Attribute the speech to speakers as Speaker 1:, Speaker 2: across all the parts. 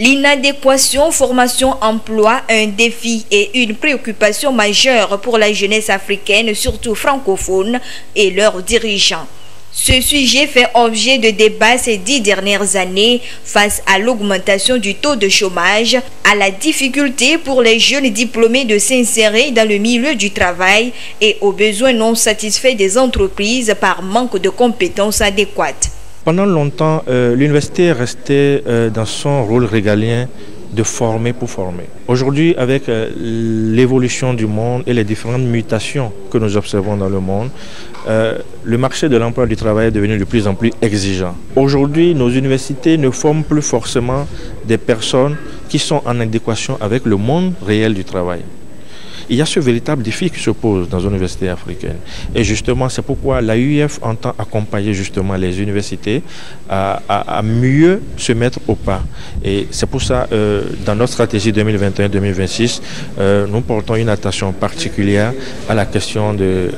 Speaker 1: L'inadéquation formation-emploi, un défi et une préoccupation majeure pour la jeunesse africaine, surtout francophone, et leurs dirigeants. Ce sujet fait objet de débats ces 10 dernières années face à l'augmentation du taux de chômage, à la difficulté pour les jeunes diplômés de s'insérer dans le milieu du travail et aux besoins non satisfaits des entreprises par manque de compétences adéquates.
Speaker 2: Pendant longtemps, l'université est restée dans son rôle régalien de former pour former. Aujourd'hui, avec l'évolution du monde et les différentes mutations que nous observons dans le monde, le marché de l'emploi du travail est devenu de plus en plus exigeant. Aujourd'hui, nos universités ne forment plus forcément des personnes qui sont en adéquation avec le monde réel du travail. Il y a ce véritable défi qui se pose dans les universités africaines. Et justement, c'est pourquoi l'AUIF entend accompagner justement les universités à mieux se mettre au pas. Et c'est pour ça, dans notre stratégie 2021-2026, nous portons une attention particulière à la question de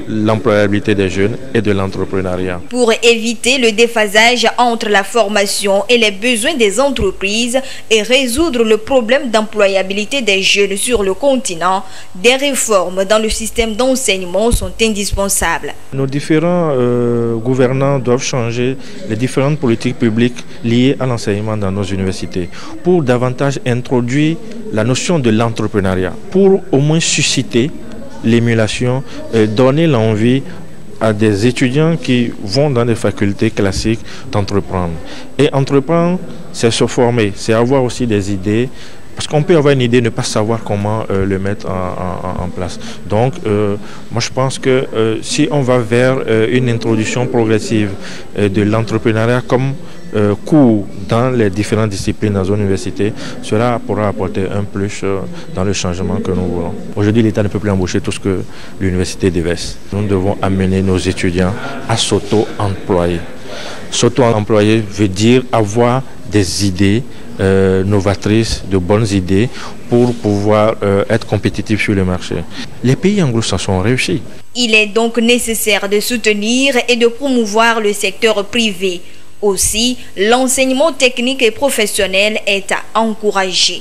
Speaker 2: l'employabilité des jeunes et de l'entrepreneuriat.
Speaker 1: Pour éviter le déphasage entre la formation et les besoins des entreprises et résoudre le problème d'employabilité des jeunes sur le continent, des réformes dans le système d'enseignement sont indispensables.
Speaker 2: Nos différents gouvernants doivent changer les différentes politiques publiques liées à l'enseignement dans nos universités pour davantage introduire la notion de l'entrepreneuriat, pour au moins susciter l'émulation, donner l'envie à des étudiants qui vont dans des facultés classiques d'entreprendre. Et entreprendre, c'est se former, c'est avoir aussi des idées, parce qu'on peut avoir une idée et ne pas savoir comment le mettre en place. Donc, moi je pense que si on va vers une introduction progressive de l'entrepreneuriat comme cours dans les différentes disciplines dans nos universités, cela pourra apporter un plus dans le changement que nous voulons. Aujourd'hui, l'État ne peut plus embaucher tout ce que l'université déverse. Nous devons amener nos étudiants à s'auto-employer. S'auto-employer veut dire avoir des idées novatrices, de bonnes idées pour pouvoir être compétitifs sur le marché. Les pays anglo-saxons ont réussi.
Speaker 1: Il est donc nécessaire de soutenir et de promouvoir le secteur privé. Aussi, l'enseignement technique et professionnel est à encourager.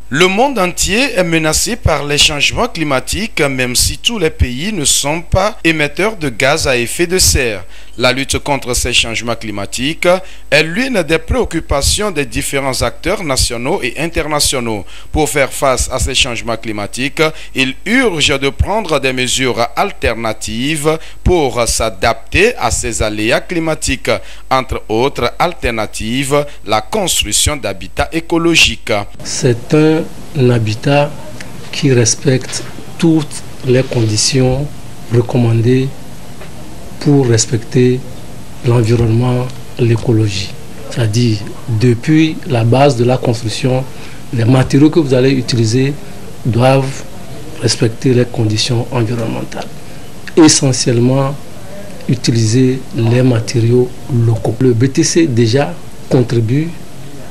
Speaker 3: Le monde entier est menacé par les changements climatiques, même si tous les pays ne sont pas émetteurs de gaz à effet de serre. La lutte contre ces changements climatiques est l'une des préoccupations des différents acteurs nationaux et internationaux. Pour faire face à ces changements climatiques, il urge de prendre des mesures alternatives pour s'adapter à ces aléas climatiques. Entre autres alternatives, la construction d'habitats écologiques.
Speaker 4: C'est un habitat qui respecte toutes les conditions recommandées pour respecter l'environnement, l'écologie. C'est-à-dire, depuis la base de la construction, les matériaux que vous allez utiliser doivent respecter les conditions environnementales. Essentiellement, utiliser les matériaux locaux. Le BTC déjà contribue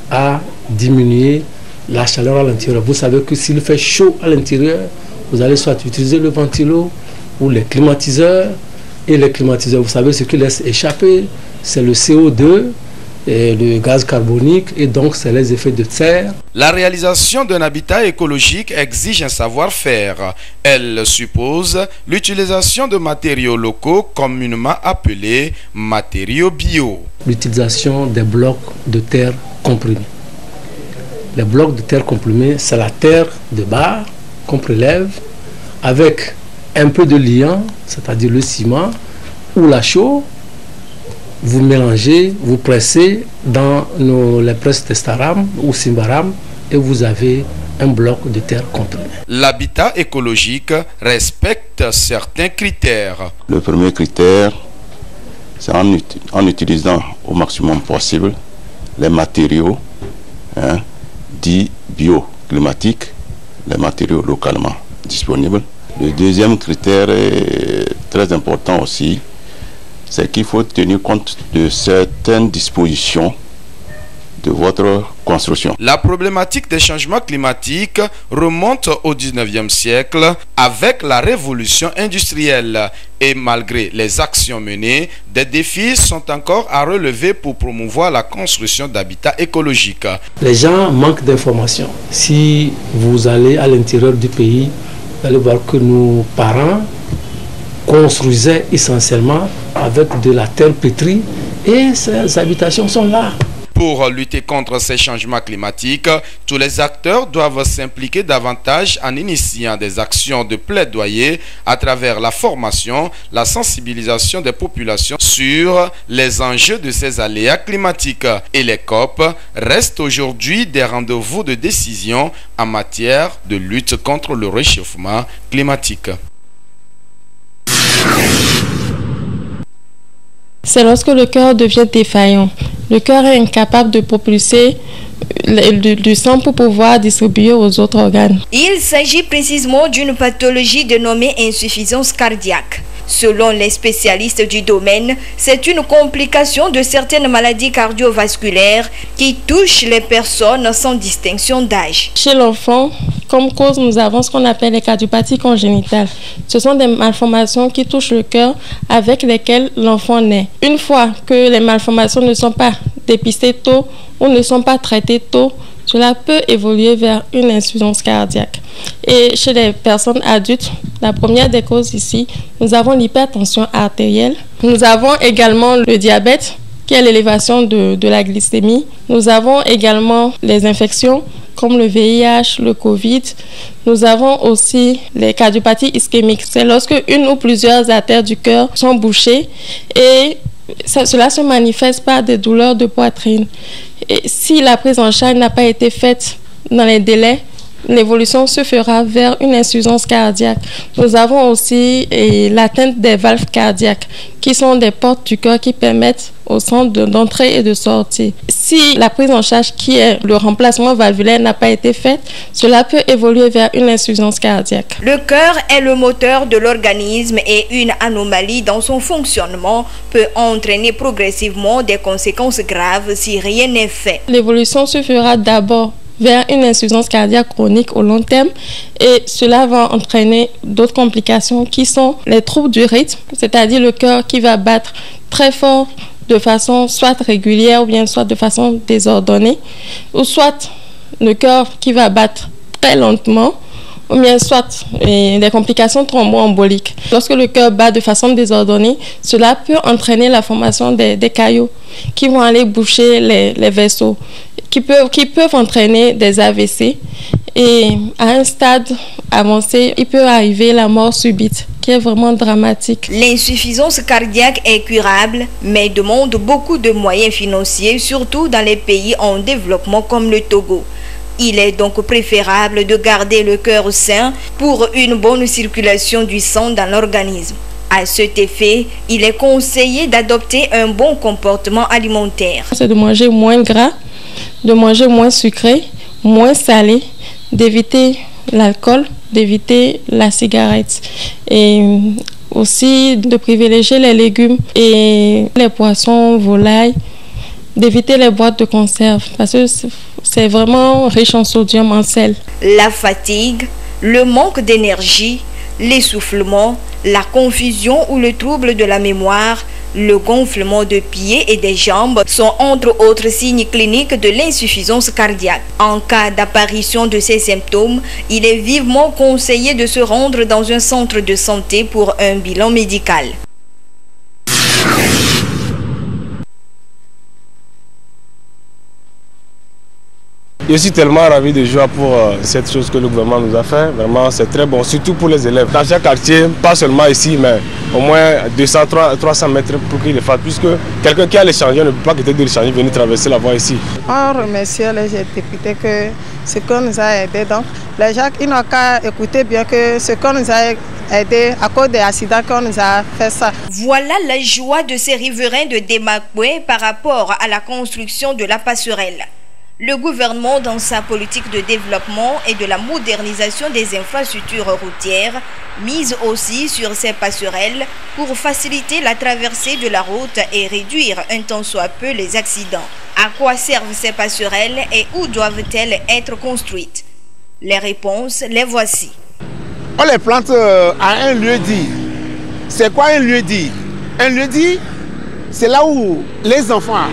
Speaker 4: à diminuer la chaleur à l'intérieur. Vous savez que s'il fait chaud à l'intérieur, vous allez soit utiliser le ventilo ou les climatiseurs. Et les climatiseurs, vous savez ce qu'ils laissent échapper, c'est le CO2 et le gaz carbonique, et donc c'est les effets de serre.
Speaker 3: La réalisation d'un habitat écologique exige un savoir-faire. Elle suppose l'utilisation de matériaux locaux communément appelés matériaux bio.
Speaker 4: L'utilisation des blocs de terre comprimés. Les blocs de terre comprimés, c'est la terre de barre qu'on prélève avec un peu de liant, c'est-à-dire le ciment ou la chaux. Vous mélangez, vous pressez dans les presses Testaram ou Simbaram et vous avez un bloc de terre comprimé.
Speaker 3: L'habitat écologique respecte certains critères.
Speaker 5: Le premier critère, c'est en utilisant au maximum possible les matériaux dits bioclimatiques, les matériaux localement disponibles. Le deuxième critère est très important aussi, c'est qu'il faut tenir compte de certaines dispositions de votre construction.
Speaker 3: La problématique des changements climatiques remonte au 19e siècle avec la révolution industrielle. Et malgré les actions menées, des défis sont encore à relever pour promouvoir la construction d'habitats écologiques.
Speaker 4: Les gens manquent d'informations. Si vous allez à l'intérieur du pays, vous allez voir que nos parents construisaient essentiellement avec de la terre pétrie et ces habitations sont là.
Speaker 3: Pour lutter contre ces changements climatiques, tous les acteurs doivent s'impliquer davantage en initiant des actions de plaidoyer à travers la formation, la sensibilisation des populations sur les enjeux de ces aléas climatiques. Et les COP restent aujourd'hui des rendez-vous de décision en matière de lutte contre le réchauffement climatique.
Speaker 6: C'est lorsque le cœur devient défaillant. Le cœur est incapable de propulser du sang pour pouvoir distribuer aux autres organes.
Speaker 1: Il s'agit précisément d'une pathologie dénommée insuffisance cardiaque. Selon les spécialistes du domaine, c'est une complication de certaines maladies cardiovasculaires qui touchent les personnes sans distinction d'âge.
Speaker 6: Chez l'enfant, comme cause, nous avons ce qu'on appelle les cardiopathies congénitales. Ce sont des malformations qui touchent le cœur avec lesquelles l'enfant naît. Une fois que les malformations ne sont pas dépistées tôt ou ne sont pas traitées tôt, cela peut évoluer vers une insuffisance cardiaque. Et chez les personnes adultes, la première des causes ici, nous avons l'hypertension artérielle. Nous avons également le diabète, qui est l'élévation de la glycémie. Nous avons également les infections, comme le VIH, le Covid. Nous avons aussi les cardiopathies ischémiques. C'est lorsque une ou plusieurs artères du cœur sont bouchées et cela se manifeste par des douleurs de poitrine. Et si la prise en charge n'a pas été faite dans les délais, l'évolution se fera vers une insuffisance cardiaque. Nous avons aussi l'atteinte des valves cardiaques, qui sont des portes du cœur qui permettent au sang d'entrer et de sortir. Si la prise en charge qui est le remplacement valvulaire n'a pas été faite, cela peut évoluer vers une insuffisance cardiaque.
Speaker 1: Le cœur est le moteur de l'organisme et une anomalie dans son fonctionnement peut entraîner progressivement des conséquences graves si rien n'est fait.
Speaker 6: L'évolution se fera d'abord vers une insuffisance cardiaque chronique au long terme et cela va entraîner d'autres complications qui sont les troubles du rythme, c'est-à-dire le cœur qui va battre très fort de façon soit régulière ou bien soit de façon désordonnée, ou soit le cœur qui va battre très lentement, ou bien soit des complications thromboemboliques. Lorsque le cœur bat de façon désordonnée, cela peut entraîner la formation des caillots qui vont aller boucher les vaisseaux, qui peuvent entraîner des AVC. Et à un stade avancé, il peut arriver la mort subite, qui est vraiment dramatique.
Speaker 1: L'insuffisance cardiaque est curable, mais demande beaucoup de moyens financiers, surtout dans les pays en développement comme le Togo. Il est donc préférable de garder le cœur sain pour une bonne circulation du sang dans l'organisme. À cet effet, il est conseillé d'adopter un bon comportement alimentaire.
Speaker 6: C'est de manger moins gras, de manger moins sucré, moins salé, d'éviter l'alcool, d'éviter la cigarette et aussi de privilégier les légumes et les poissons, volailles, d'éviter les boîtes de conserve parce que c'est vraiment riche en sodium, en sel.
Speaker 1: La fatigue, le manque d'énergie, l'essoufflement, la confusion ou le trouble de la mémoire, le gonflement de pieds et des jambes sont entre autres signes cliniques de l'insuffisance cardiaque. En cas d'apparition de ces symptômes, il est vivement conseillé de se rendre dans un centre de santé pour un bilan médical.
Speaker 7: Je suis tellement ravi de joie pour cette chose que le gouvernement nous a fait. Vraiment, c'est très bon, surtout pour les élèves. Dans chaque quartier, pas seulement ici, mais au moins 200-300 mètres pour qu'ils le fassent. Puisque quelqu'un qui a l'échangeur ne peut pas quitter de l'échangeur venir traverser la voie ici.
Speaker 8: On remercie les députés que ce qu'on nous a aidé. Donc, les gens, ils n'ont qu'à écouter bien que ce qu'on nous a aidé à cause des accidents qu'on nous a fait ça.
Speaker 1: Voilà la joie de ces riverains de Demakwe par rapport à la construction de la passerelle. Le gouvernement, dans sa politique de développement et de la modernisation des infrastructures routières, mise aussi sur ces passerelles pour faciliter la traversée de la route et réduire un tant soit peu les accidents. À quoi servent ces passerelles et où doivent-elles être construites? Les réponses, les voici.
Speaker 9: On les plante à un lieu dit. C'est quoi un lieu dit? Un lieu dit, c'est là où les enfants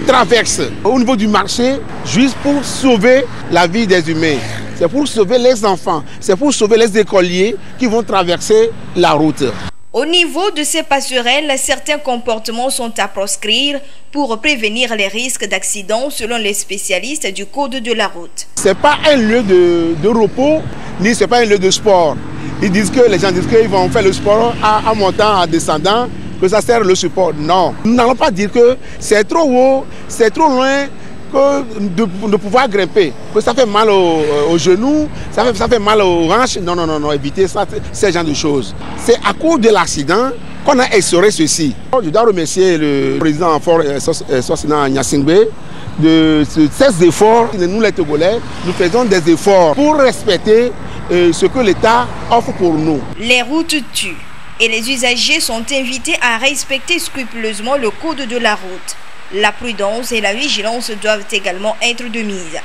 Speaker 9: traversent au niveau du marché juste pour sauver la vie des humains. C'est pour sauver les enfants, c'est pour sauver les écoliers qui vont traverser la route.
Speaker 1: Au niveau de ces passerelles, certains comportements sont à proscrire pour prévenir les risques d'accidents selon les spécialistes du code de la route.
Speaker 9: Ce n'est pas un lieu de repos, ni ce n'est pas un lieu de sport. Les gens disent qu'ils vont faire le sport en montant, en descendant, que ça sert le support. Non, nous n'allons pas dire que c'est trop haut, c'est trop loin que de pouvoir grimper, que ça fait mal aux genoux, ça fait mal aux hanches. Non, évitez ça, ces genres de choses. C'est à cause de l'accident qu'on a instauré ceci. Je dois remercier le président Fort Sosina Nyasingbe de ces efforts. Nous les Togolais, nous faisons des efforts pour respecter ce que l'État offre pour nous.
Speaker 1: Les routes tuent et les usagers sont invités à respecter scrupuleusement le code de la route. La prudence et la vigilance doivent également être de mise.